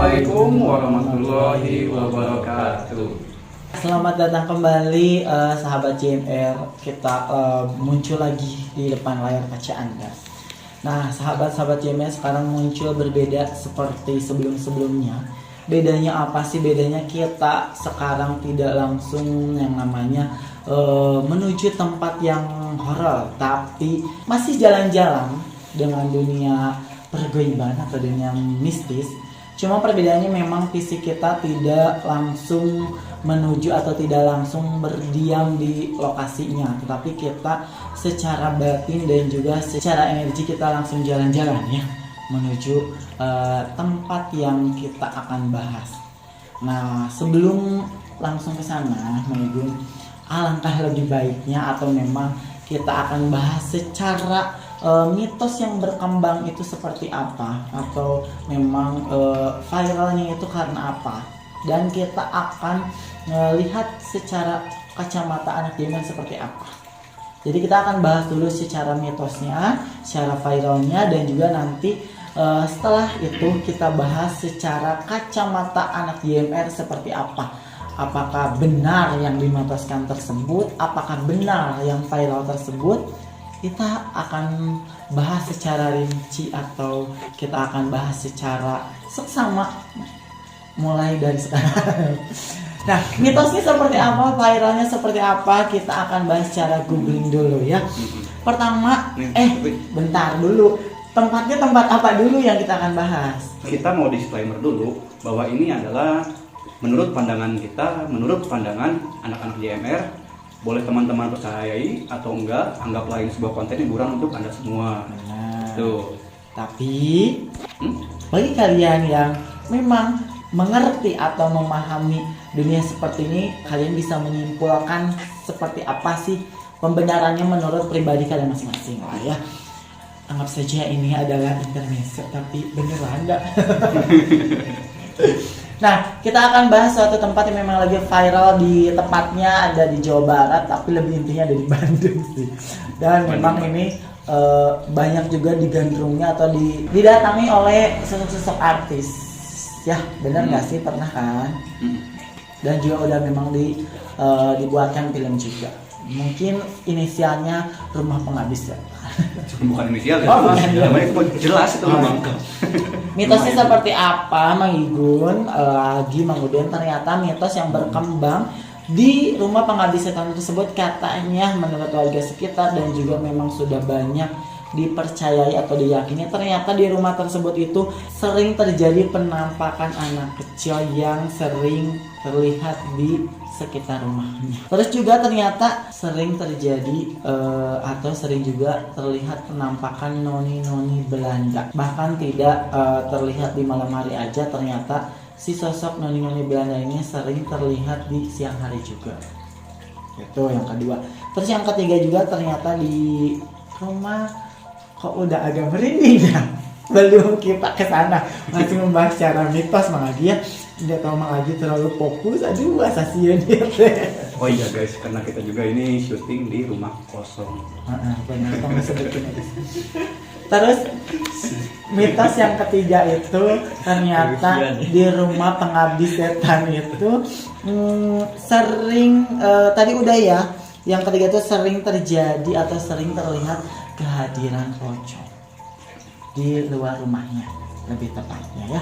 Assalamualaikum warahmatullahi wabarakatuh. Selamat datang kembali sahabat JMR. Kita muncul lagi di depan layar kaca Anda. Nah, sahabat-sahabat JMR sekarang muncul berbeda seperti sebelum-sebelumnya. Bedanya apa sih? Bedanya kita sekarang tidak langsung yang namanya menuju tempat yang horor, tapi masih jalan-jalan dengan dunia pergaiban atau dunia mistis. Cuma perbedaannya memang fisik kita tidak langsung menuju atau tidak langsung berdiam di lokasinya, tetapi kita secara batin dan juga secara energi kita langsung jalan-jalan ya menuju tempat yang kita akan bahas. Nah, sebelum langsung ke sana, Megun, alangkah lebih baiknya atau memang kita akan bahas secara mitos yang berkembang itu seperti apa, atau memang viralnya itu karena apa, dan kita akan lihat secara kacamata anak zaman seperti apa. Jadi kita akan bahas dulu secara mitosnya, secara viralnya, dan juga nanti setelah itu kita bahas secara kacamata anak JMR seperti apa. Apakah benar yang dimitoskan tersebut, apakah benar yang viral tersebut. Kita akan bahas secara rinci atau kita akan bahas secara seksama mulai dari sekarang. Nah, mitosnya seperti apa, viralnya seperti apa, kita akan bahas secara googling dulu ya. Pertama, bentar dulu. Tempatnya tempat apa dulu yang kita akan bahas? Kita mau disclaimer dulu bahwa ini adalah menurut pandangan kita, menurut pandangan anak-anak JMR. Boleh teman-teman percayai atau enggak, anggaplah ini sebuah konten hiburan untuk Anda semua. Nah, Tuh. Tapi bagi kalian yang memang mengerti atau memahami dunia seperti ini, kalian bisa menyimpulkan seperti apa sih pembenarannya menurut pribadi kalian masing-masing lah ya. Anggap saja ini adalah intermezzo, tapi beneran enggak? Nah, kita akan bahas suatu tempat yang memang lagi viral, di tepatnya ada di Jawa Barat, tapi lebih intinya ada di Bandung sih. Dan memang ini banyak juga digandrungnya atau didatangi oleh sosok-sosok artis. Ya, benar nggak sih? Pernah kan? Dan juga udah memang dibuatkan film juga. Mungkin inisialnya Rumah Penghabis ya. Bukan inisial ya. Jelas itu memang. Mitosnya seperti apa, Mang Igun? Lagi kemudian ternyata mitos yang berkembang di rumah penghabis setan tersebut katanya menurut warga sekitar dan juga memang sudah banyak dipercayai atau diyakini, ternyata di rumah tersebut itu sering terjadi penampakan anak kecil yang sering terlihat di sekitar rumahnya. Terus juga ternyata sering terjadi atau sering juga terlihat penampakan noni-noni Belanda. Bahkan tidak terlihat di malam hari aja, ternyata si sosok noni-noni Belanda ini sering terlihat di siang hari juga. Itu yang kedua. Terus yang ketiga juga ternyata di rumah, kok udah agak merinding ya. Belum kita ke sana, masih membahas secara mitos Mang Agi ya. Tidak tahu Mang Agi terlalu fokus, aduh asasian dia. Oh iya guys, karena kita juga ini syuting di rumah kosong. Benar, kamu sebutin aja. Terus mitos yang ketiga itu ternyata di rumah penghabis setan itu sering tadi udah ya. Yang ketiga itu sering terjadi atau sering terlihat kehadiran pocong di luar rumahnya, lebih tepatnya ya.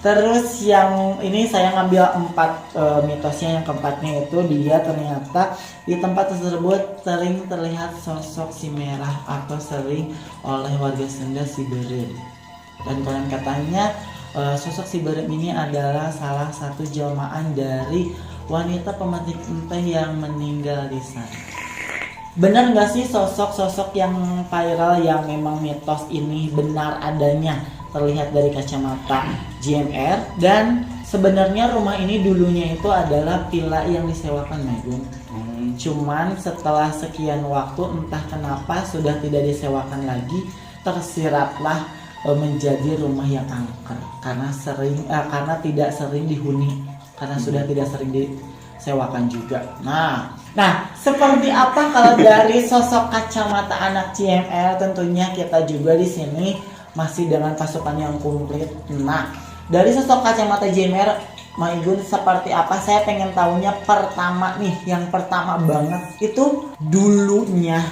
Terus yang ini saya ngambil 4 mitosnya. Yang keempatnya itu dia ternyata di tempat tersebut sering terlihat sosok si merah atau sering oleh warga Sunda si berem. Dan konon katanya sosok si berem ini adalah salah satu jelmaan dari wanita pemetik enteh yang meninggal di sana. Benar nggak sih sosok-sosok yang viral yang memang mitos ini benar adanya terlihat dari kacamata JMR? Dan sebenarnya rumah ini dulunya itu adalah villa yang disewakan, Megun. Cuman setelah sekian waktu entah kenapa sudah tidak disewakan lagi, tersiratlah menjadi rumah yang angker karena tidak sering dihuni, karena sudah tidak sering disewakan juga. Nah, seperti apa kalau dari sosok kacamata anak CML? Tentunya kita juga di sini masih dengan pasukan yang komplit. Nah, Dari sosok kacamata JMR Maigun seperti apa, saya pengen tahunya. Pertama nih, yang pertama banget itu dulunya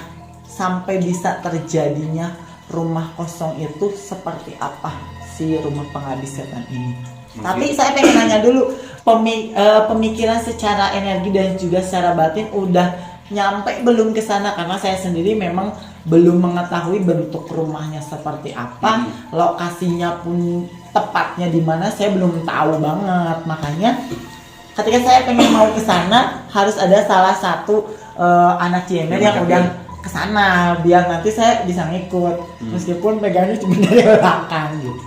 sampai bisa terjadinya rumah kosong itu seperti apa si rumah penghabis setan ini. Tapi saya pengen nanya dulu, pemikiran secara energi dan juga secara batin udah nyampe belum ke sana? Karena saya sendiri memang belum mengetahui bentuk rumahnya seperti apa, lokasinya pun tepatnya di mana saya belum tahu banget. Makanya ketika saya pengen mau ke sana harus ada salah satu anak JMR yang udah ke sana biar nanti saya bisa ngikut meskipun pegangnya cuma dari belakang gitu.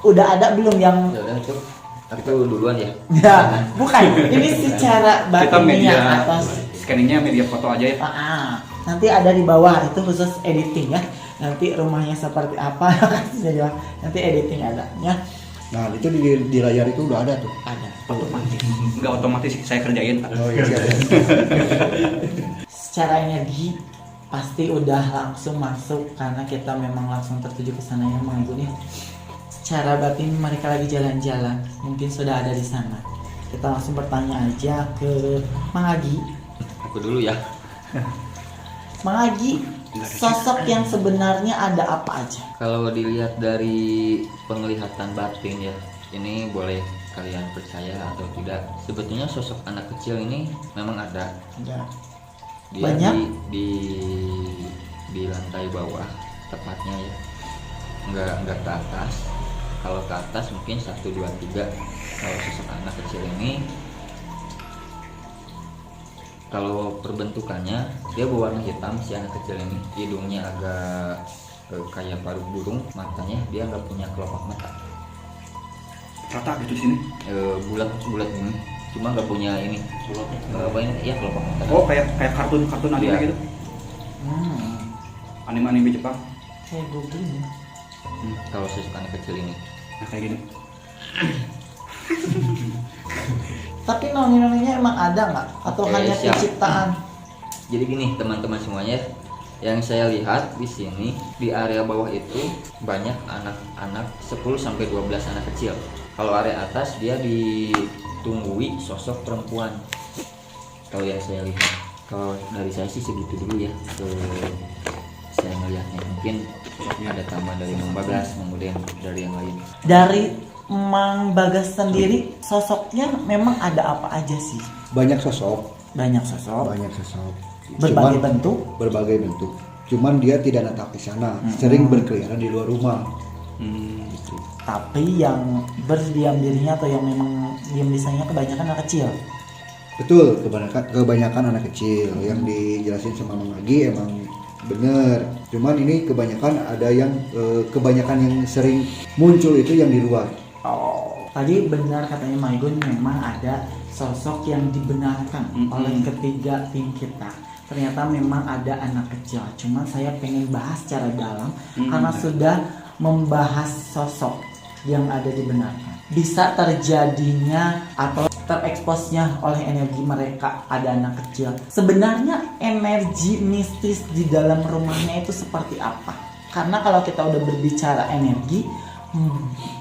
Udah ada belum yang Ya udah itu duluan ya. ya, bukan. Ini secara Kita batinnya media atas. scanningnya media foto aja ya. Nanti ada di bawah itu khusus editing ya. Nanti rumahnya seperti apa nanti editing ada ya. Nah itu di layar itu udah ada tuh. Ada. Otomatis. Enggak otomatis saya kerjain. Oh iya. Secara energi pasti udah langsung masuk karena kita memang langsung tertuju ke sana ya Maigun ya. Secara batin mereka lagi jalan-jalan, mungkin sudah ada di sana. Kita langsung bertanya aja ke Mang Agi. Aku dulu ya. Mang Agi, sosok yang sebenarnya ada apa aja? Kalau dilihat dari penglihatan batin ya, ini boleh kalian percaya atau tidak. Sebetulnya sosok anak kecil ini memang ada. Ada. Dia Banyak? di lantai bawah tepatnya ya. Enggak ke atas. Kalau ke atas mungkin 1, 2, 3. Kalau sosok anak kecil ini, kalau perbentukannya dia berwarna hitam si anak kecil ini. Hidungnya agak kayak paruh burung, matanya dia nggak punya kelopak mata. Rata gitu di sini. Bulat ini, cuma nggak punya ini. Apa ini? Ya kelopak mata. Oh, kayak kartun anime Iya. gitu. Anime Jepang. Kayak googling ya. Kalau sosok anak kecil ini. Nah, kayak gini. Tapi noni-noninya emang ada nggak? Atau Oke, hanya siap. penciptaan? Jadi gini teman-teman semuanya, yang saya lihat di sini di area bawah itu banyak anak-anak 10 sampai 12 anak kecil. Kalau area atas dia ditunggui sosok perempuan. Kalau yang saya lihat, kalau dari saya sih segitu dulu ya. Saya melihatnya mungkin ada tambahan dari Mang Bagas, kemudian dari yang lain. Dari Mang Bagas sendiri sosoknya memang ada apa aja sih? Banyak sosok. Banyak sosok. Cuman- Berbagai bentuk. Berbagai bentuk. Cuman dia tidak natap di sana. Sering berkeliaran di luar rumah. Gitu. Tapi yang berdiam dirinya atau yang memang diam di sana kebanyakan anak kecil. Betul, kebanyakan anak kecil. Yang dijelasin sama Mang Agi emang bener. Cuman ini kebanyakan ada yang kebanyakan yang sering muncul itu yang di luar. Oh, tadi benar katanya Maigun memang ada sosok yang dibenarkan oleh ketiga tim kita. Ternyata memang ada anak kecil. Cuman saya pengen bahas secara dalam karena sudah membahas sosok yang ada dibenarkan. Bisa terjadinya atau tereksposnya oleh energi mereka ada anak kecil. Sebenarnya energi mistis di dalam rumahnya itu seperti apa? Karena kalau kita udah berbicara energi,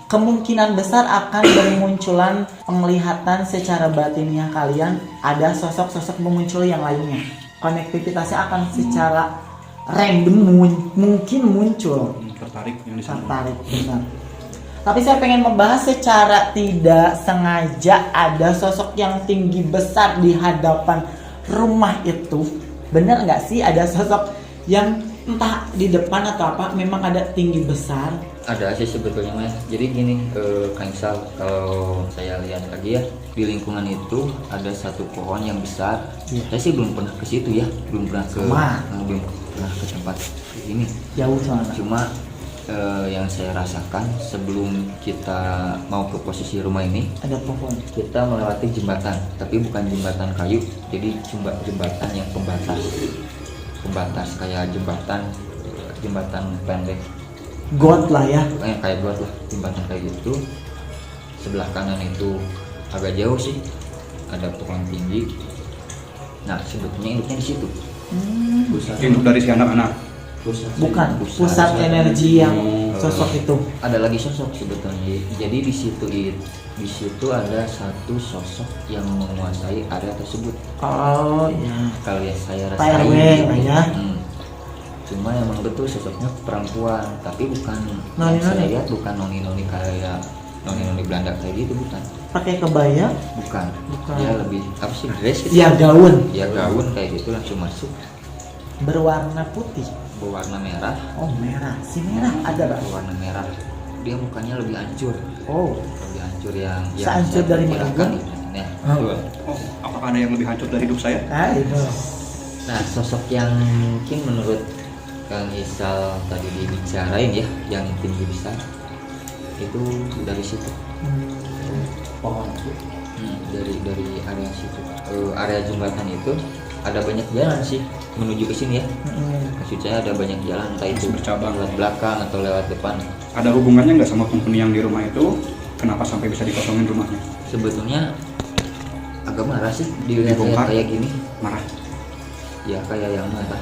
kemungkinan besar akan bermunculan penglihatan secara batinnya kalian ada sosok-sosok memuncul yang lainnya. Konektivitasnya akan secara random mungkin muncul. Tertarik yang di sana. Tertarik, benar. Tapi saya pengen membahas secara tidak sengaja ada sosok yang tinggi besar di hadapan rumah itu. Benar nggak sih ada sosok yang entah di depan atau apa memang ada tinggi besar? Ada sih sebetulnya Mas. Jadi gini, Kang Sal, kalau saya lihat lagi ya di lingkungan itu ada satu pohon yang besar. Saya sih belum pernah ke situ ya, belum pernah ke tempat ini. Jauh soalnya. Cuma yang saya rasakan sebelum kita mau ke posisi rumah ini, Ada pohon. kita melewati jembatan, tapi bukan jembatan kayu, jadi jembatan yang pembatas kayak jembatan pendek. God lah ya. Kayak buat lah jembatan kayak gitu. Sebelah kanan itu agak jauh sih, ada pohon tinggi. Nah sebetulnya induknya di situ. Besar. Induk dari si anak-anak. Bukan pusat energi yang sosok itu. Ada lagi sosok sebetulnya. Jadi di situ ada satu sosok yang menguasai area tersebut. Oh ya. Kalau ya saya Pak rasain RW gitu. ya. Cuma emang betul sosoknya perempuan, tapi bukan Noni-noni. yang saya lihat bukan noni-noni kayak noni-noni Belanda kayak gitu, bukan. Pakai kebaya? Bukan. Bukan. Dia lebih apa sih, dress gitu. Ya gaun. Ya gaun kayak gitu langsung masuk. Berwarna putih. Berwarna merah. Oh merah. Si merah ada Pak? Berwarna merah. Dia mukanya lebih hancur. Oh. Lebih hancur yang Sehancur saya dari perkirakan mana? gitu. Ya, Oh. betul. Oh, apakah ada yang lebih hancur dari hidup saya? Ah itu. Nah, sosok yang mungkin menurut Kang Isal tadi dibicarain ya, yang tinggi besar itu dari situ. Pohon. Dari area situ. Area jembatan itu ada banyak jalan sih menuju ke sini ya. Maksud saya ada banyak jalan, entah itu Bercabang. lewat belakang atau lewat depan. Ada hubungannya nggak sama penghuni yang di rumah itu? Kenapa sampai bisa dikosongin rumahnya? Sebetulnya agak marah sih dilihat Dibongkar. kayak gini. Marah. Ya kayak yang marah.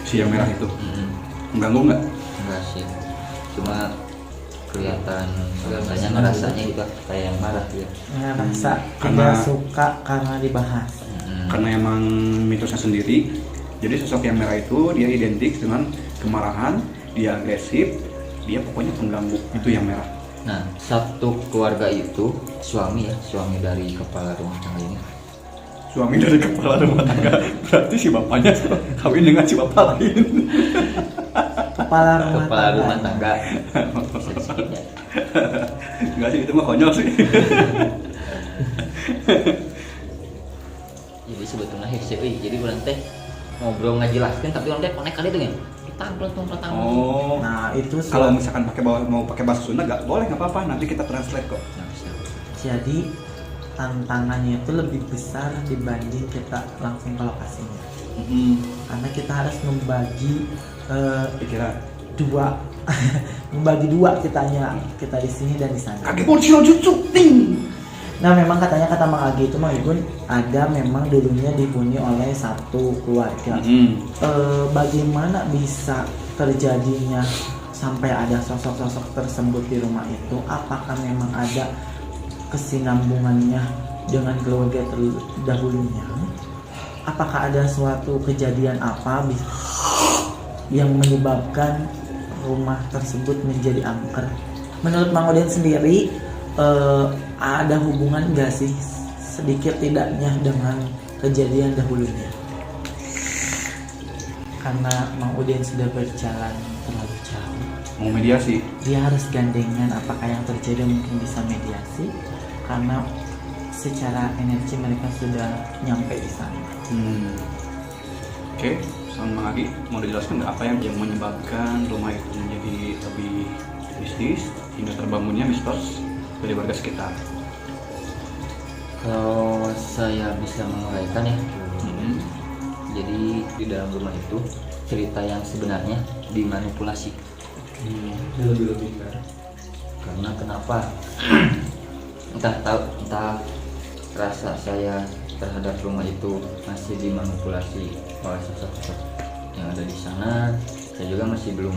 Si yang merah itu Mm-mm. mengganggu nggak? Enggak sih, cuma kelihatan rasanya ngerasanya gitu kayak yang marah gitu. Ngerasa tidak Karena- suka karena dibahas. Karena emang mitosnya sendiri. Jadi sosok yang merah itu dia identik dengan kemarahan, dia agresif, dia pokoknya pengganggu. Itu yang merah. Nah, satu keluarga itu suami dari kepala rumah tangga ini. Suami dari kepala rumah tangga, berarti si bapaknya kawin dengan si bapak lain. Kepala rumah Kepala tangga. rumah tangga. Sedikitnya. Enggak sih, itu mah konyol sih. Jadi sebetulnya hese jadi urang teh ngobrol ngajelaskeun tapi urang teh konek kali itu ya. Ditangklet-tangklet. Oh, Nah itu kalau misalkan mau pakai bahasa Sunda nggak boleh, nggak apa-apa, nanti kita translate kok. Nah, bisa. jadi tantangannya itu lebih besar dibanding kita langsung ke lokasinya. Karena kita harus membagi Pikiran. dua membagi dua kita di sini dan di sana. Kaki polisi jutsu, ting. Nah memang katanya kata Mang Agi itu Mang Igun ada memang dulunya dihuni oleh satu keluarga. Bagaimana bisa terjadinya sampai ada sosok-sosok tersebut di rumah itu? Apakah memang ada kesinambungannya dengan keluarga terdahulunya? Apakah ada suatu kejadian apa yang menyebabkan rumah tersebut menjadi angker? Menurut Mang Odin sendiri ada hubungan nggak sih sedikit tidaknya dengan kejadian dahulunya? Karena Mang Udin sudah berjalan terlalu jauh, Mau mediasi. dia harus gandengan apakah yang terjadi mungkin bisa mediasi karena secara energi mereka sudah nyampe di sana. Oke, sama Mang Agi, mau dijelaskan nggak apa yang menyebabkan rumah itu menjadi lebih mistis hingga terbangunnya mistos dari warga sekitar? Kalau saya bisa menguraikan ya, jadi di dalam rumah itu cerita yang sebenarnya dimanipulasi. Lebih-lebihkan. Karena kenapa? entah rasa saya terhadap rumah itu masih dimanipulasi oleh sosok-sosok yang ada di sana. Saya juga masih belum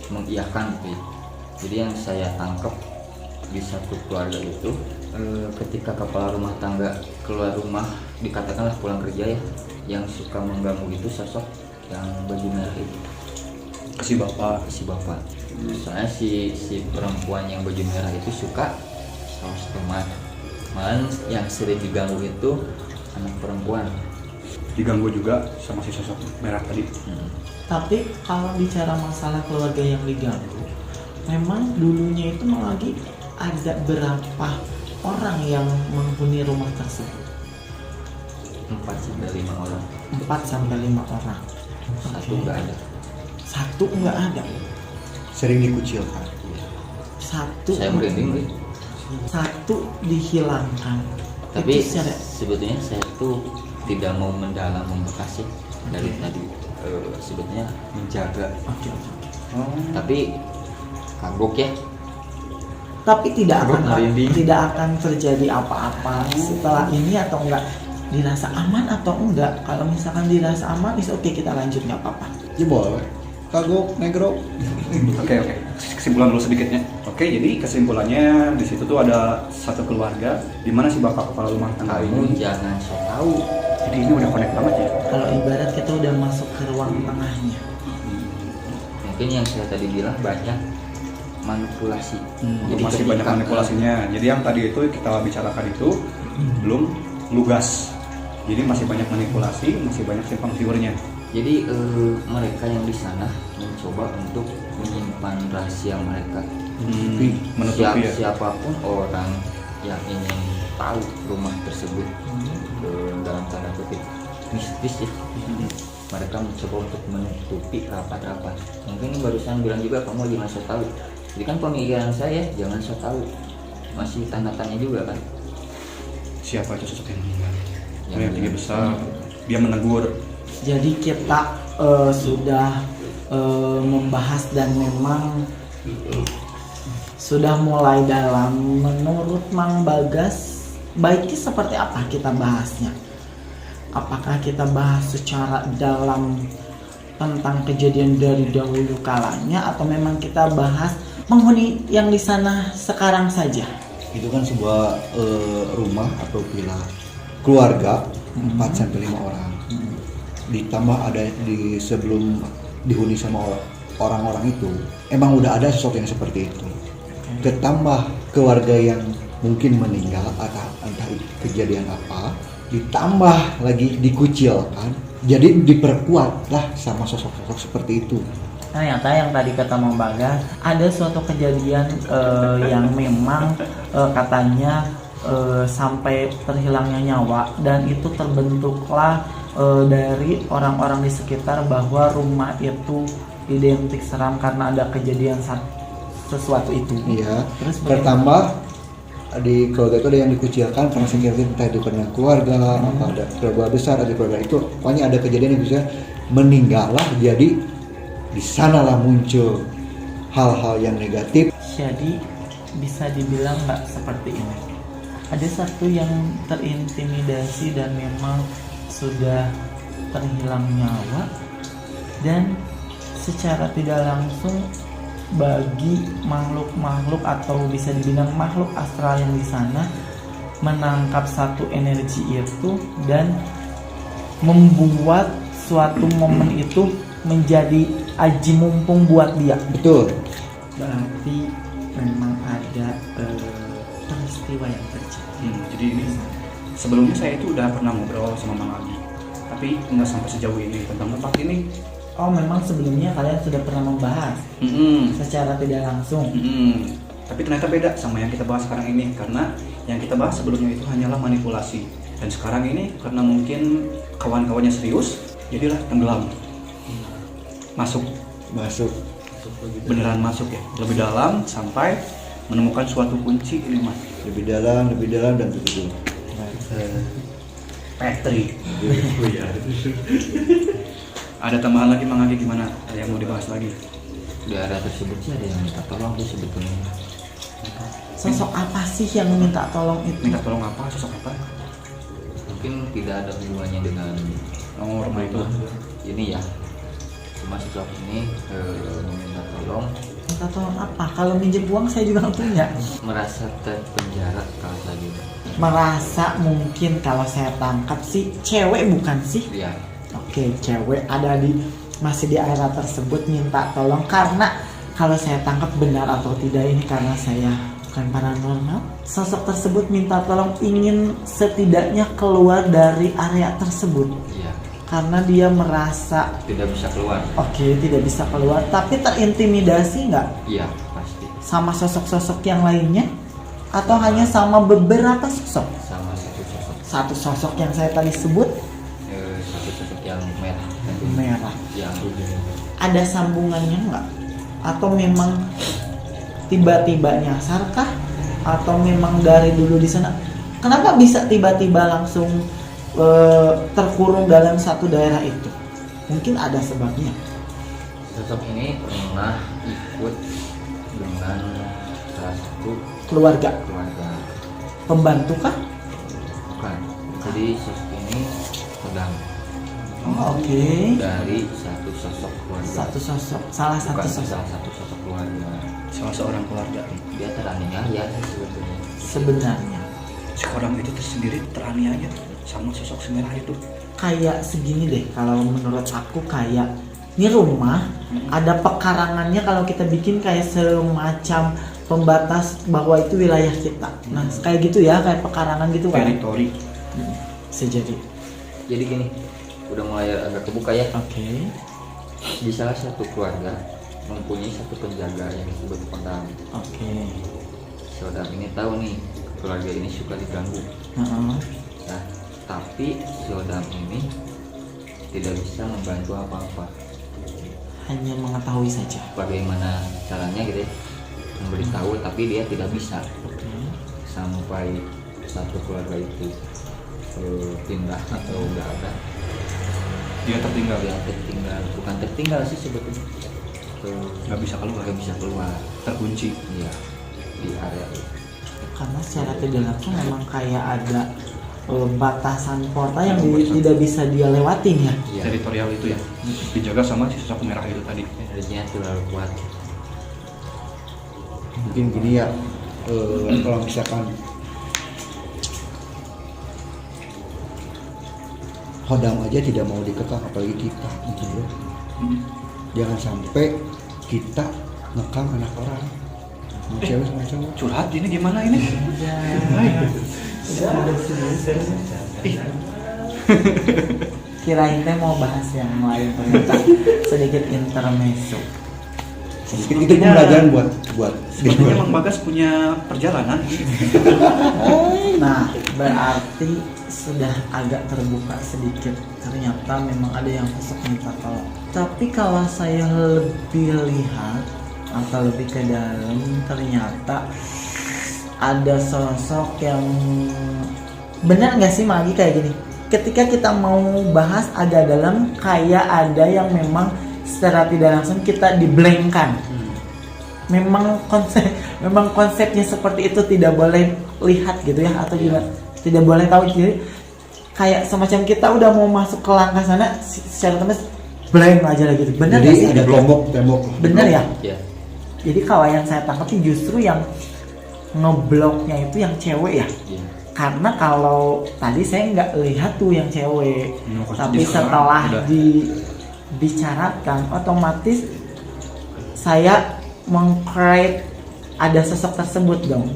mengiyakan gitu. Jadi yang saya tangkap di satu keluarga itu ketika kepala rumah tangga keluar rumah, dikatakanlah pulang kerja ya, yang suka mengganggu itu sosok yang baju merah itu, Si bapak. soalnya si perempuan yang baju merah itu suka saus tomat, malah yang sering diganggu itu anak perempuan. Diganggu juga sama si sosok merah tadi. Tapi kalau bicara masalah keluarga yang diganggu, memang dulunya itu lagi ada berapa orang yang menghuni rumah tersebut? 4-5 orang. 4 sampai 5 orang. Satu nggak ada. Satu nggak ada. Sering dikucilkan. Satu. Saya merinding nih. Satu dihilangkan. Tapi Itu secara- sebetulnya saya tuh tidak mau mendalam membahas sih dari tadi. Sebetulnya menjaga. Oke. Tapi kagok ya. Tapi tidak Kagok akan merinding. tidak akan terjadi apa-apa setelah ini atau enggak. dirasa aman atau enggak. Kalau misalkan dirasa aman, is oke kita lanjut nggak apa-apa. Ya boleh. Kagok, negro. Oke. Kesimpulan dulu sedikitnya. Oke, jadi kesimpulannya di situ tuh ada satu keluarga di mana si bapak kepala rumah tangga Kamu ini. jangan so tahu. Jadi ini udah connect banget ya. Kalau ibarat kita udah masuk ke ruang tengahnya. Mungkin yang saya tadi bilang banyak manipulasi. Jadi masih banyak ketika- manipulasinya. Jadi yang tadi itu kita bicarakan itu belum lugas. Jadi masih banyak manipulasi, masih banyak simpang siurnya. Jadi mereka yang di sana mencoba untuk menyimpan rahasia mereka. Menutupi ya. Siapapun orang yang ingin tahu rumah tersebut dalam tanda kutip mistis ya, mereka mencoba untuk menutupi rapat-rapat. Mungkin barusan bilang juga kamu jangan so tahu. Jadi kan pemikiran saya jangan so tahu, masih tanda tanya juga kan. Siapa itu sosok yang meninggal? Yang Yang tinggi bilang. besar. Dia menegur. Jadi kita sudah membahas dan memang sudah mulai dalam. Menurut Mang Bagas, baiknya seperti apa kita bahasnya? Apakah kita bahas secara dalam tentang kejadian dari dahulu kalanya, atau memang kita bahas penghuni yang di sana sekarang saja? Itu kan sebuah rumah atau villa keluarga 4-5 orang. Ditambah ada di sebelum dihuni sama orang-orang itu, emang udah ada sesuatu yang seperti itu. Ketambah keluarga yang mungkin meninggal atau entah itu kejadian apa, ditambah lagi dikucilkan, jadi diperkuat lah sama sosok-sosok seperti itu. Ternyata yang tadi kata Mang Bagas, ada suatu kejadian yang memang katanya sampai terhilangnya nyawa, dan itu terbentuklah dari orang-orang di sekitar bahwa rumah itu identik seram karena ada kejadian sesuatu itu. Iya. Terus Pertambah di keluarga itu ada yang dikucilkan karena sekiranya entah itu pernah keluarga, apa ada keluarga besar, ada keluarga itu, pokoknya ada kejadian yang bisa meninggal lah, jadi di sanalah muncul hal-hal yang negatif. Jadi bisa dibilang nggak seperti ini. Ada satu yang terintimidasi dan memang sudah terhilang nyawa, dan secara tidak langsung bagi makhluk-makhluk atau bisa dibilang makhluk astral yang di sana menangkap satu energi itu dan membuat suatu momen itu menjadi aji mumpung buat dia. Betul. Berarti memang ada peristiwa yang terjadi. Jadi ini sebelumnya saya itu udah pernah ngobrol sama Mang Agi, tapi nggak sampai sejauh ini tentang tempat ini. Oh, memang sebelumnya kalian sudah pernah membahas secara tidak langsung. Tapi ternyata beda sama yang kita bahas sekarang ini, karena yang kita bahas sebelumnya itu hanyalah manipulasi, dan sekarang ini karena mungkin kawan-kawannya serius, jadilah tenggelam. Masuk beneran masuk ya, lebih dalam sampai menemukan suatu kunci ini mas. Lebih dalam dan begitu. Patrick. Ada tambahan lagi Mang Agi, gimana? Ada yang mau dibahas lagi? Di area tersebut sih ada yang minta tolong tuh sebetulnya. Sosok apa sih yang minta tolong itu? Minta tolong apa? Sosok apa? Mungkin tidak ada hubungannya dengan Rumah itu. ini ya. Cuma sosok ini meminta tolong, Minta tolong apa? Kalau minjem uang saya juga nggak punya. merasa terpenjara kalau saya gitu. Merasa mungkin kalau saya tangkap sih cewek bukan sih? Iya. Oke, cewek ada masih di area tersebut minta tolong, karena kalau saya tangkap benar atau tidak ini karena saya bukan paranormal. Sosok tersebut minta tolong ingin setidaknya keluar dari area tersebut Iya. karena dia merasa Tidak bisa keluar. tidak bisa keluar, tapi terintimidasi nggak Iya, pasti. sama sosok-sosok yang lainnya, atau hanya sama beberapa sosok? Sama satu sosok. Satu sosok yang saya tadi sebut Satu sosok yang merah. merah. Yang Ada sambungannya nggak? Atau memang tiba-tiba nyasar kah? Atau memang dari dulu di sana? Kenapa bisa tiba-tiba langsung terkurung dalam satu daerah itu? Mungkin ada sebabnya. sosok ini pernah ikut dengan salah satu Keluarga, keluarga. pembantu kah? Bukan. Jadi sosok ini ini sedang Oh, oke. dari satu sosok keluarga. Salah satu Bukan sosok. salah satu sosok keluarga. Salah seorang keluarga. Dia teraniaya sebetulnya. Sebenarnya Si orang itu tersendiri teraniaya sama sosok si merah itu. kayak segini deh, kalau menurut aku kayak ini rumah ada pekarangannya, kalau kita bikin kayak semacam pembatas bahwa itu wilayah kita. Nah kayak gitu ya, kayak pekarangan gitu kan. Teritori. Sejadi. Jadi gini, udah mulai agak kebuka ya. Oke. Di salah satu keluarga mempunyai satu penjaga yang disebut Odam. Oke. Si Odam ini tahu nih keluarga ini suka diganggu. Heeh. Nah, tapi si Odam ini tidak bisa membantu apa-apa. Hanya mengetahui saja. Bagaimana caranya gitu ya, memberitahu, tapi dia tidak bisa. Oke. Sampai satu keluarga itu pindah atau udah ada, Dia tertinggal. dia tertinggal, bukan tertinggal sih sebetulnya, Nggak bisa keluar. nggak bisa keluar. Terkunci. Iya, di area itu. Karena secara tidak langsung memang kayak ada batasan kota yang tidak bisa dia lewatin ya. Iya, Teritorial itu ya. Dijaga sama si sosok merah itu tadi. energinya terlalu kuat. Mungkin gini ya, kalau misalkan Hodam aja tidak mau dikekang, apalagi kita gitu loh. Jangan sampai kita ngekang anak orang, mau cewek sama cowok. Curhat ini gimana ini? Kirain teh mau bahas yang lain, ternyata sedikit intermezzo. Sedikit itu pembelajaran buat Sepertinya Mang Bagas punya perjalanan. Nah, berarti sudah agak terbuka sedikit. Ternyata memang ada yang sosok minta tolong. Tapi kalau saya lebih lihat atau lebih ke dalam, ternyata ada sosok yang benar nggak sih Magi kayak gini. Ketika kita mau bahas agak dalam, kayak ada yang memang secara tidak langsung kita diblankkan. Memang konsepnya seperti itu, tidak boleh lihat gitu ya, atau juga tidak boleh tahu. Jadi kayak semacam kita udah mau masuk ke langkah sana, secara temes blank aja lah gitu. Bener jadi nggak sih? ada tembok. Bener ya? Ya, Jadi kalau yang saya tangkap sih justru yang ngebloknya itu yang cewek ya. iya. Karena kalau tadi saya nggak lihat tuh yang cewek, tapi Jadi setelah sekarang udah. dibicarakan, otomatis saya meng-create ada sosok tersebut dong.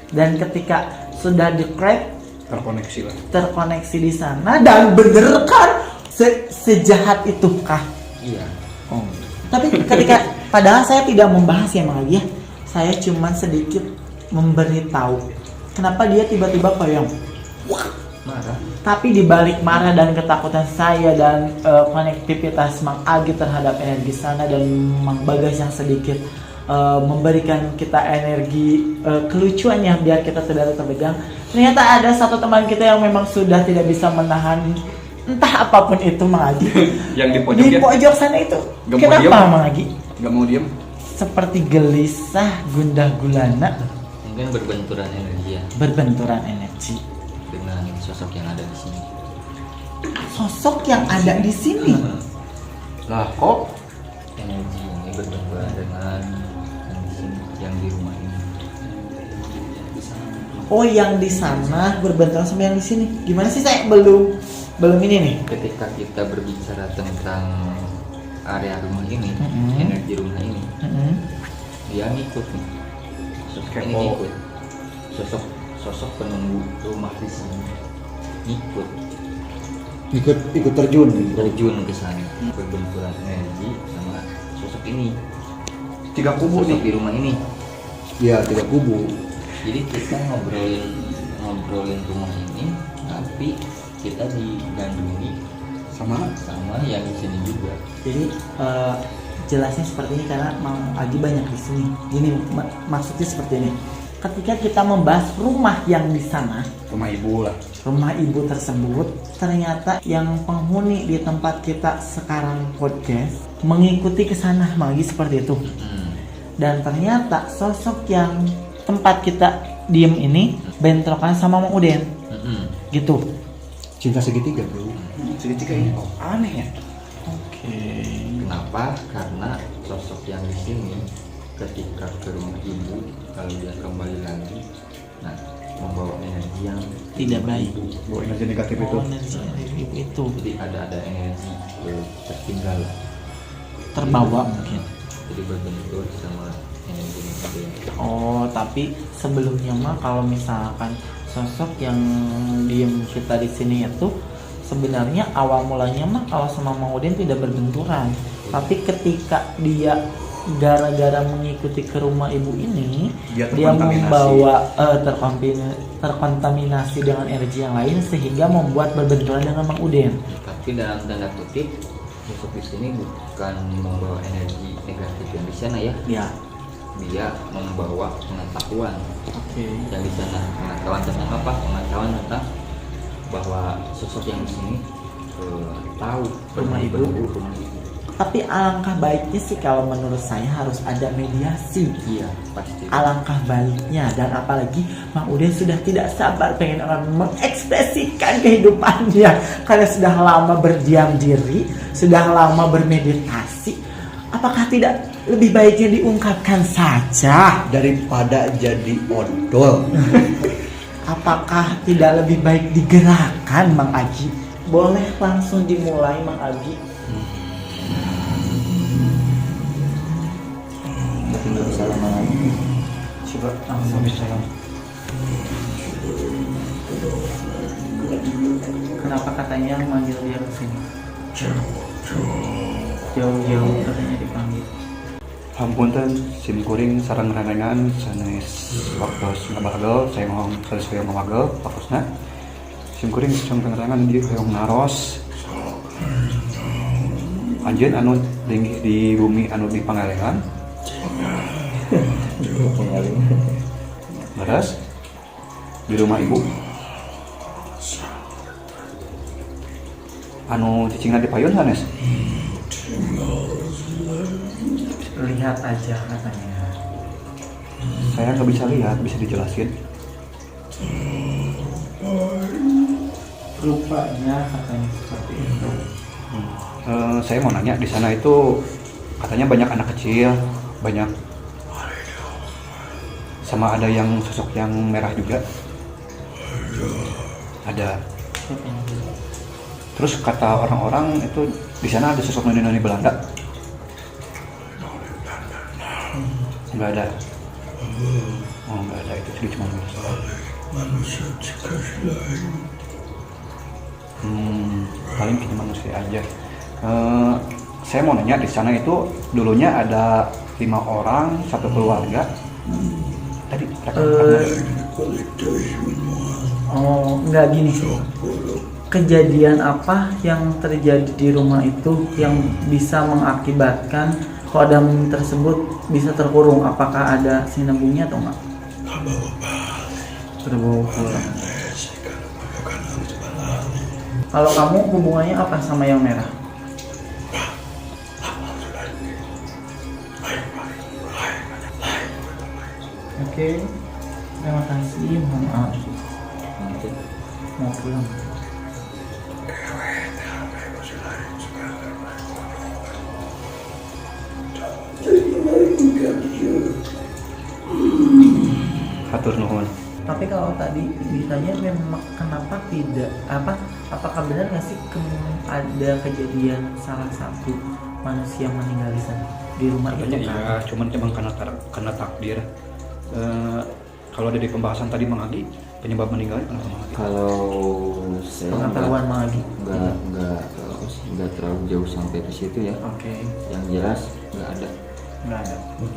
Dan ketika sudah di-create, Terkoneksi lah. terkoneksi di sana, dan bener kan sejahat itukah? Iya. Oh. Tapi ketika padahal saya tidak membahas ya Mang Agi ya, saya cuman sedikit memberitahu kenapa dia tiba-tiba kayak Marah. tapi dibalik marah dan ketakutan saya dan konektivitas Mang Agi terhadap energi sana dan Mang Bagas yang sedikit memberikan kita energi kelucuannya biar kita tidak terpegang, ternyata ada satu teman kita yang memang sudah tidak bisa menahan entah apapun itu Mang Agi. Yang di pojok Di ya? pojok sana itu Gak mau kenapa diem. Mang Agi? Gak mau diem. Seperti gelisah gundah gulana, Mungkin berbenturan energi ya berbenturan energi. dengan sosok yang ada di sini. Sosok yang ada di sini. Lah kok Energi ini berbenturan dengan yang di sini, yang di rumah ini. Oh, yang di sana berbenturan sama yang di sini. Gimana sih, saya belum ini nih. Ketika kita berbicara tentang area rumah ini, Mm-mm. energi rumah ini, dia ngikut nih. Sosok ini Kepo. ngikut. Sosok penunggu rumah di sini ngikut, ikut terjun bro. terjun ke sana, berbenturan energi sama sosok ini. tiga kubu Sosok nih. di rumah ini. Ya tidak kubu. Jadi kita ngobrolin rumah ini, tapi kita digandrungi Sama sama yang di sini juga. Jadi jelasnya seperti ini karena Mang Agi banyak di sini. Gini maksudnya seperti ini. Ketika kita membahas rumah yang di sana, rumah ibu lah. rumah ibu tersebut, ternyata yang penghuni di tempat kita sekarang podcast mengikuti ke sana, Mang Agi, seperti itu. Dan ternyata sosok yang tempat kita diem ini bentrokan sama Mang Uden gitu. cinta segitiga bro. Segitiga ini kok aneh ya. Oke. Kenapa? Karena sosok yang di sini ketika ke rumah ibu, kalau dia kembali lagi, nah membawa energi yang Tidak baik. Bawa energi negatif itu. Oh, energi negatif itu jadi ada energi tertinggal, terbawa mungkin. jadi berbentur sama energi negatif. Oh, tapi sebelumnya mah kalau misalkan sosok yang diem kita di sini itu sebenarnya awal mulanya mah kalau sama Mang Udin tidak berbenturan. Tapi ketika dia gara-gara mengikuti ke rumah ibu ini, Dia dia terkontaminasi. membawa terkontaminasi dengan energi yang lain sehingga membuat berbenturan dengan Mang Udin. Tapi dalam tanda kutip, sosok di sini bukan membawa energi negatif yang di sana ya. Ya. Dia membawa pengetahuan Oke. yang di sana. Pengetahuan tentang apa? Pengetahuan tentang bahwa sosok yang di sini tahu Rumah ibu. rumah ibu. Tapi alangkah baiknya sih kalau menurut saya harus ada mediasi. Iya, pasti. Alangkah baiknya, dan apalagi Mang Udin sudah tidak sabar pengen akan mengekspresikan kehidupannya karena sudah lama berdiam diri, sudah lama bermeditasi. Apakah tidak lebih baiknya diungkapkan saja? Daripada jadi odol. Apakah tidak lebih baik digerakkan, Mang Agi? Boleh langsung dimulai, Mang Agi. Assalamualaikum. Coba langsung salam. Kenapa katanya manggil dia ke sini? Jauh-jauh katanya dipanggil. Hampunten sim kuring sareng renengan sanes waktu ngabagel saya ngomong terus saya ngomagel waktusna sim kuring sareng renengan di hoyong naros anjeun anu linggih di bumi anu di pangalengan beres di rumah ibu anu cicingna di payun sanes Lihat aja katanya. saya nggak bisa lihat, bisa dijelasin. Rupanya katanya seperti itu. Saya mau nanya di sana itu katanya banyak anak kecil, banyak sama ada yang sosok yang merah juga. Ada. Terus kata orang-orang itu di sana ada sosok noni-noni Belanda. Nggak ada. Oh nggak ada, itu sih cuma paling kita manusia aja. Saya mau nanya di sana itu dulunya ada 5 orang satu keluarga. Tadi Oh, enggak gini. Kejadian apa yang terjadi di rumah itu yang bisa mengakibatkan kodam tersebut bisa terkurung? Apakah ada sinabungnya atau enggak? Terbawa pulang. Kalau kamu hubungannya apa sama yang merah? Oke, terima kasih. Mohon maaf. Mau pulang. Hatur nuhun. Tapi kalau tadi ditanya memang kenapa tidak apakah benar nggak sih ada kejadian salah satu manusia meninggal di sana di rumah Katanya itu? iya, cuman karena takdir. Kalau ada di pembahasan tadi Mang Agi, penyebab meninggalnya kenapa Mang Agi? Kalau saya Pengetahuan Mang Agi. nggak terlalu jauh sampai ke situ ya. Oke, Yang jelas nggak ada. nggak ada.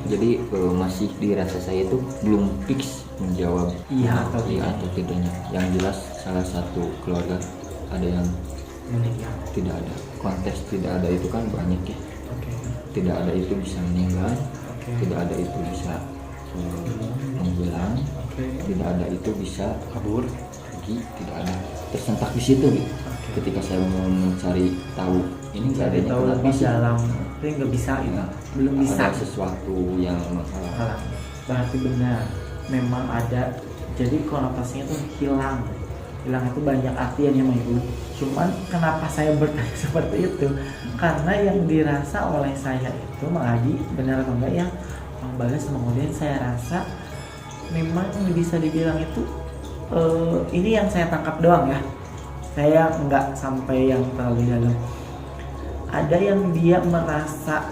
Jadi masih dirasa saya itu belum fix menjawab Iya atau iya tidak? atau tidaknya. Yang jelas salah satu keluarga ada yang Meninggal. tidak ada. Konteks tidak ada itu kan banyak ya. Oke. Tidak ada itu bisa meninggal, Oke. tidak ada itu bisa menghilang, Oke. tidak ada itu bisa Kabur. pergi, tidak ada tersentak di situ gitu. Ketika saya mau mencari tahu ini nggak ada Cari yang tahu lebih dalam, tapi nggak bisa gitu. Belum bisa. ada sesuatu yang menghalang. Berarti benar, memang ada. Jadi konotasinya tuh hilang. hilang itu banyak artian yang mengikut. Cuman kenapa saya bertanya seperti itu? Karena yang dirasa oleh saya itu Adi, benar atau enggak ya, Bang Bagas kemudian saya rasa memang bisa dibilang itu ini yang saya tangkap doang ya. Saya nggak sampai yang terlalu dalam. Ada yang dia merasa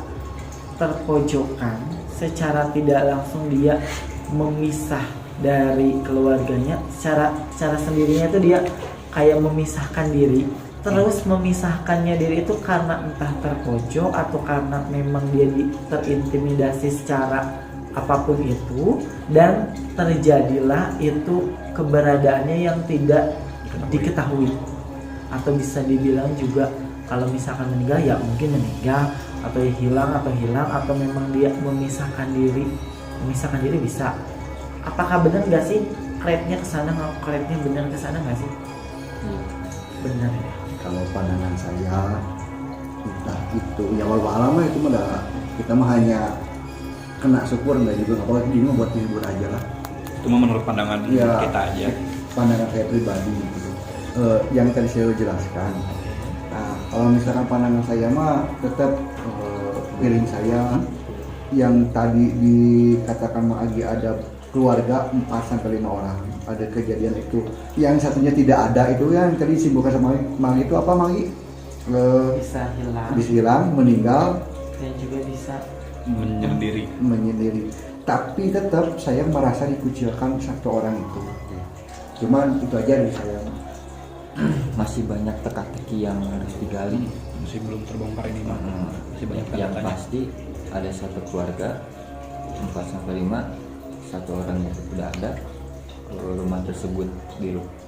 terpojokan, secara tidak langsung dia memisah dari keluarganya, secara sendirinya itu dia kayak memisahkan diri. Terus memisahkannya diri itu karena entah terpojok atau karena memang dia terintimidasi secara apapun itu, dan terjadilah itu keberadaannya yang tidak diketahui. Atau bisa dibilang juga kalau misalkan meninggal ya mungkin meninggal, atau hilang atau memang dia memisahkan diri bisa. Apakah benar nggak sih krepnya kesana, krepnya benar kesana nggak sih? Benar ya. Kalau pandangan saya, entah itu ya walau mah itu mah kita mah hanya kena syukur, nggak juga nggak apa-apa, ini buat hibur aja lah. Itu mah menurut pandangan Ya, kita aja. pandangan saya pribadi gitu. Yang tadi saya jelaskan. Nah, kalau misalkan pandangan saya mah tetap feeling saya yang tadi dikatakan Mak Agi ada keluarga 4-5 orang, ada kejadian itu. Yang satunya tidak ada itu yang tadi disimpulkan sama Mak itu apa Mak Agi? Bisa hilang, meninggal, dan juga bisa menyendiri. Tapi tetap saya merasa dikucilkan satu orang itu. Cuman itu aja dari saya. Masih banyak teka-teki yang harus digali. Masih belum terbongkar ini mah. Masih banyak Yang tanya. pasti ada satu keluarga 4-5, satu orang yang tidak ada. Rumah tersebut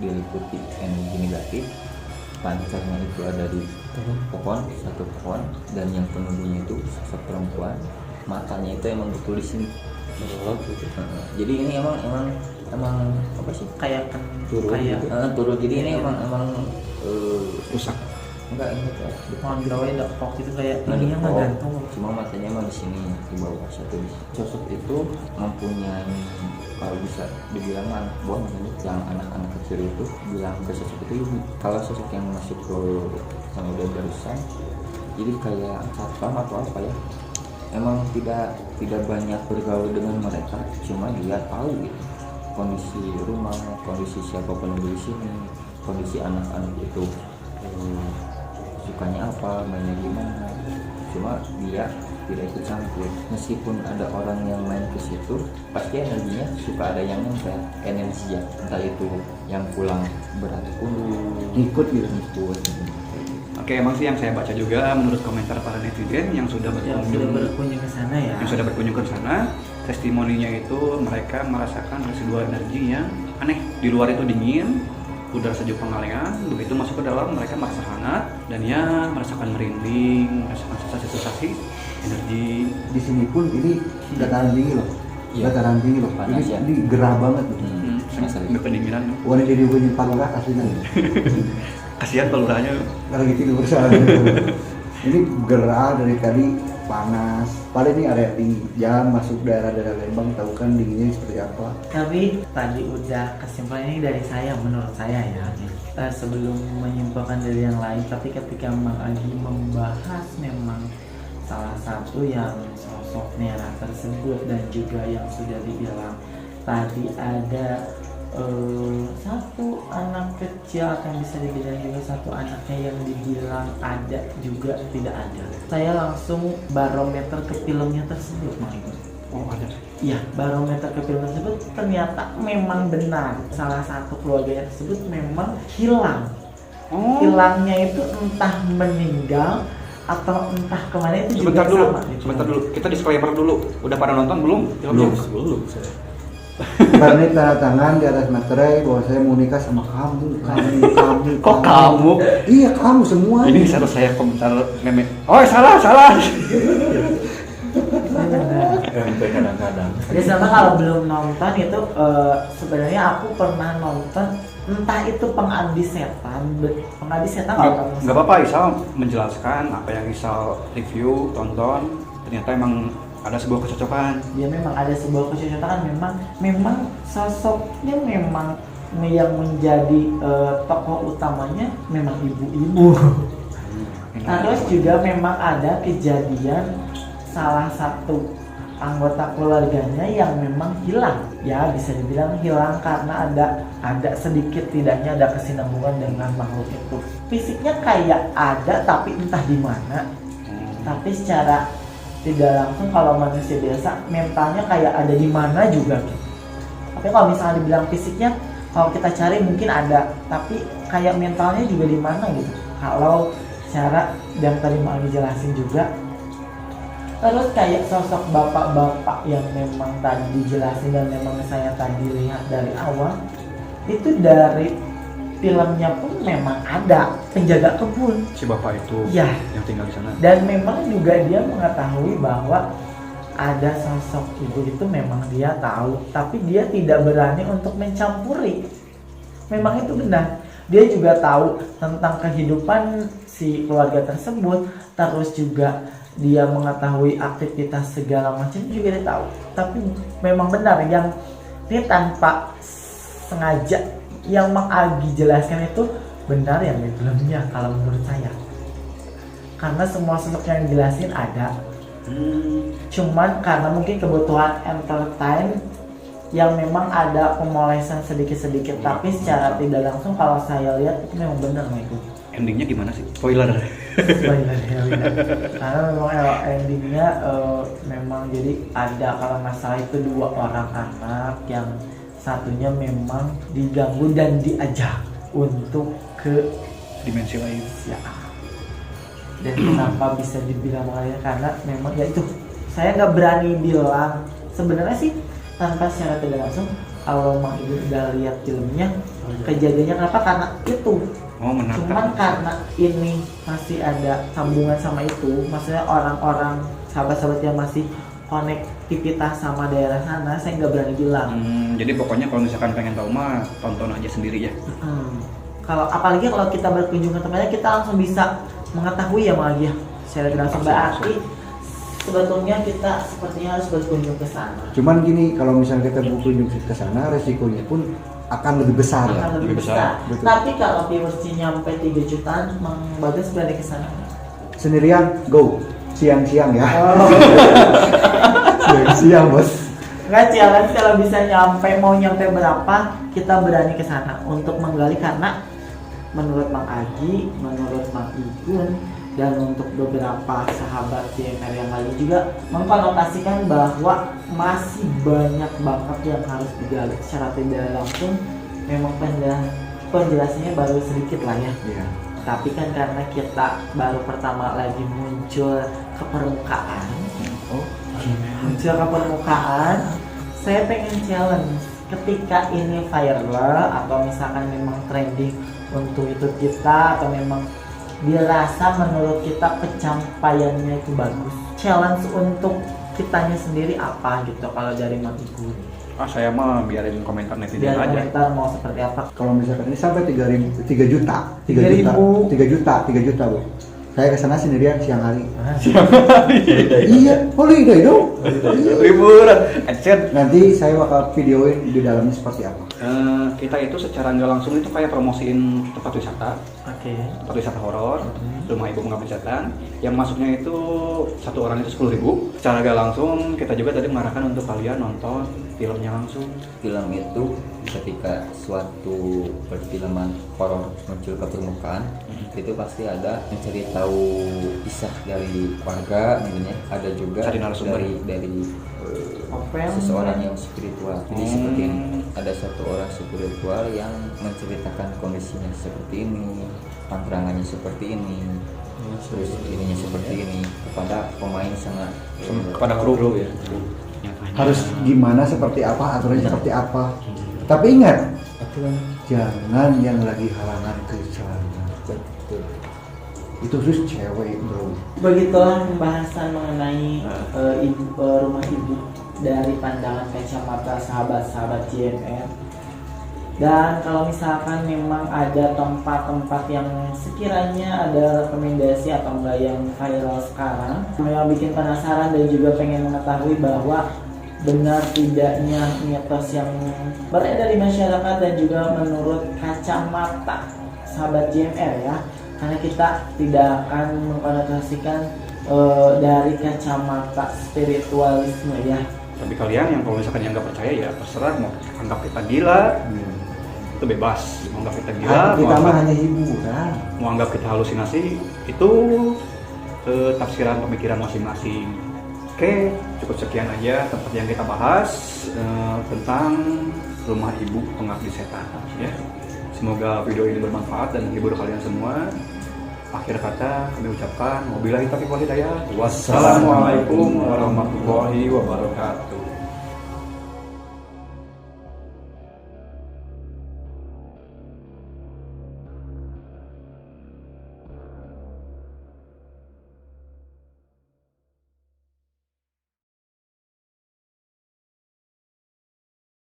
diliputi energi negatif. Pancarnya itu ada di satu pohon, dan yang penunggunya itu sosok perempuan. Matanya itu emang betul di sini. Jadi ini emang apa sih? kayak Turun kayak gitu. Turun. Jadi ini emang Rusak. enggak pohon gawai dok itu kayak ininya nggak gantung. cuma matanya emang di sini di bawah satu. Sosok itu mempunyai, kalau bisa dibilang anak buah, yang anak-anak kecil itu bilang ke sosok itu, kalau sosok yang masuk ke yang udah barusan, jadi kayak satpam atau apa ya, emang tidak banyak bergaul dengan mereka, cuma dia tahu gitu kondisi rumah, kondisi siapapun yang di sini, kondisi anak-anak itu sukanya apa, mainnya gimana. Cuma dia tidak ikut campur. Meskipun ada orang yang main ke situ, pasti energinya suka ada yang nempel energinya, entah itu yang pulang berat Ikut gitu. Oke, emang sih yang saya baca juga menurut komentar para netizen yang sudah berkunjung ke sana ya. yang sudah berkunjung ke sana, testimoninya itu mereka merasakan residual energi yang aneh. Di luar itu dingin, udara sejuk Pangalengan, begitu masuk ke dalam mereka merasa hangat dan ya merasakan merinding, merasakan sensasi energi. Di sini pun ini dataran tinggi loh. Iya. Dataran tinggi loh. Panas ya. Ini gerah banget loh. Sampai pendinginan. Warna jadi bunyi palurah aslinya. Kasihan pelurahnya. Lagi tidur sana. Ini gerah dari tadi, panas. Paling ini area tinggi. Jangan masuk daerah-daerah Lembang, tahu kan dinginnya seperti apa. Tapi tadi udah kesimpulan ini dari saya, menurut saya ya. Sebelum menyimpulkan dari yang lain, tapi ketika Mang Agi membahas memang salah satu yang sosok merah tersebut, dan juga yang sudah dibilang tadi ada satu anak kecil, akan bisa dibilang juga satu anaknya yang dibilang ada juga tidak ada. Saya langsung barometer ke filmnya tersebut, Mang Agi. Oh ada. Iya, barometer ke film tersebut ternyata memang benar. Salah satu keluarga tersebut memang hilang. Hilangnya itu entah meninggal atau entah kemana, itu Sebentar juga dulu, sama. sebentar dulu. Kita disclaimer dulu. Udah pada nonton belum? Belum. Karena tanda tangan di atas materai bahwa saya mau nikah sama kamu. Kok kamu? Iya, kamu semua. Ini harus saya komentar meme. Oh salah. kadang-kadang. Biasanya kalau belum nonton itu sebenarnya aku pernah nonton, entah itu Pengabdi Setan Nggak apa-apa, Isal menjelaskan apa yang Isal review, tonton. Ternyata emang ada sebuah kecocokan. Ya memang ada sebuah kecocokan, memang sosoknya memang yang menjadi tokoh utamanya memang ibu-ibu. Terus juga memang ada kejadian salah satu anggota keluarganya yang memang hilang, ya bisa dibilang hilang karena ada sedikit tidaknya ada kesinambungan dengan makhluk itu. Fisiknya kayak ada tapi entah di mana. Tapi secara tidak langsung kalau manusia biasa mentalnya kayak ada di mana juga gitu. Tapi kalau misalnya dibilang fisiknya, kalau kita cari mungkin ada, tapi kayak mentalnya juga di mana gitu. Kalau cara yang tadi mau dijelasin juga. Terus kayak sosok bapak-bapak yang memang tadi dijelasin dan memang saya tadi lihat dari awal, itu dari filmnya pun memang ada penjaga kebun. Si bapak itu Ya. yang tinggal di sana. Dan memang juga dia mengetahui bahwa ada sosok ibu itu memang dia tahu, tapi dia tidak berani untuk mencampuri. Memang itu benar. Dia juga tahu tentang kehidupan si keluarga tersebut, terus juga dia mengetahui aktivitas segala macam juga dia tahu. Tapi memang benar yang dia tanpa sengaja yang Agi jelaskan itu benar yang di filmnya kalau menurut saya. Karena semua sosok yang dijelasin ada. Cuman karena mungkin kebutuhan entertain yang memang ada pemolesan sedikit-sedikit, tapi secara tidak langsung kalau saya lihat itu memang benar itu. Endingnya gimana sih? Spoiler. Spoiler ya, benar. Karena memang endingnya memang jadi ada kalau nggak salah itu 2 orang anak yang satunya memang diganggu dan diajak untuk ke Dimensi lain. ya. Dan kenapa bisa dibilang makanya karena memang ya itu saya nggak berani bilang sebenarnya sih tanpa secara tidak langsung kalau Mang Ibu udah lihat filmnya kejadiannya kenapa karena itu. Oh, menatap. Cuman karena ini masih ada sambungan sama itu, maksudnya orang-orang sahabat-sahabat yang masih konektivitas sama daerah sana, saya nggak berani bilang. Jadi pokoknya kalau misalkan pengen tahu mah tonton aja sendiri ya. Kalau apalagi kalau kita berkunjung ke tempatnya kita langsung bisa mengetahui ya Mang ya. Secara tidak langsung berarti sebetulnya kita sepertinya harus berkunjung ke sana. Cuman gini, kalau misalnya kita berkunjung ke sana, resikonya pun akan lebih besar. Akan lebih lebih besar. besar. Betul. Tapi kalau viewersnya nyampe 3 jutaan, Mang Bagas berani ke sana. Sendirian, go. Siang-siang ya. Oh. Siang-siang, Bos. Nggak challenge kalau bisa mau nyampe berapa kita berani ke sana untuk menggali karena menurut Mang Agi, menurut Mang Igun dan untuk beberapa sahabat JMR yang lain juga mengkonotasikan bahwa masih banyak banget yang harus digali secara tidak langsung. Memang penjelasannya baru sedikit lah ya. Iya. Tapi kan karena kita baru pertama lagi muncul ke permukaan, muncul ke permukaan, saya pengen challenge ketika ini viral atau misalkan memang trending untuk itu kita atau memang dirasa menurut kita pencapaiannya itu bagus. Challenge untuk kitanya sendiri apa gitu kalau dari Mang Igun? Saya mah biarin komentar netizen Biar aja. komentar mau seperti apa. Kalau misalkan ini sampai 3 juta, 3 juta, Bu. Saya kesana sendirian siang hari. Iya, holiday dong. Liburan. Acet. Nanti saya bakal videoin di dalamnya seperti apa. Kita itu secara nggak langsung itu kayak promosiin tempat wisata. Oke. Tempat wisata horor, rumah ibu pengabdi setan. Yang masuknya itu satu orang itu 10.000. Secara nggak langsung kita juga tadi mengarahkan untuk kalian nonton filmnya langsung. Film itu ketika suatu perfilman horor muncul ke permukaan, itu pasti ada mencari tahu kisah dari warga, mungkin ya. Ada juga Cari narasumber. dari Open. seseorang yang spiritual. Jadi seperti ini, ada satu orang spiritual yang menceritakan kondisinya seperti ini, pantangannya seperti ini, terus ininya seperti ini kepada pemain sangat Kepada kru ya. Harus gimana, seperti apa, aturannya seperti apa. Tapi ingat, jangan yang lagi halangan ke sana. betul. Itu terus cewek, bro. Begitulah pembahasan mengenai rumah ibu dari pandangan kacamata sahabat-sahabat JMR. Dan kalau misalkan memang ada tempat-tempat yang sekiranya ada rekomendasi atau enggak yang viral sekarang, yang bikin penasaran dan juga pengen mengetahui bahwa benar tidaknya mitos yang beredar di masyarakat dan juga menurut kacamata sahabat JMR ya, karena kita tidak akan mengkonotasikan dari kacamata spiritualisme ya. Tapi kalian yang kalau misalkan yang nggak percaya ya terserah, mau anggap kita gila itu bebas, mau anggap kita gila, Kita mah hanya hiburan. mau anggap kita halusinasi itu tafsiran pemikiran masing-masing. Oke, cukup sekian aja tempat yang kita bahas tentang rumah ibu pengabdi setan ya. Semoga video ini bermanfaat dan menghibur kalian semua. Akhir kata kami ucapkan wabillahi taufiq wal hidayah. Wassalamualaikum warahmatullahi wabarakatuh.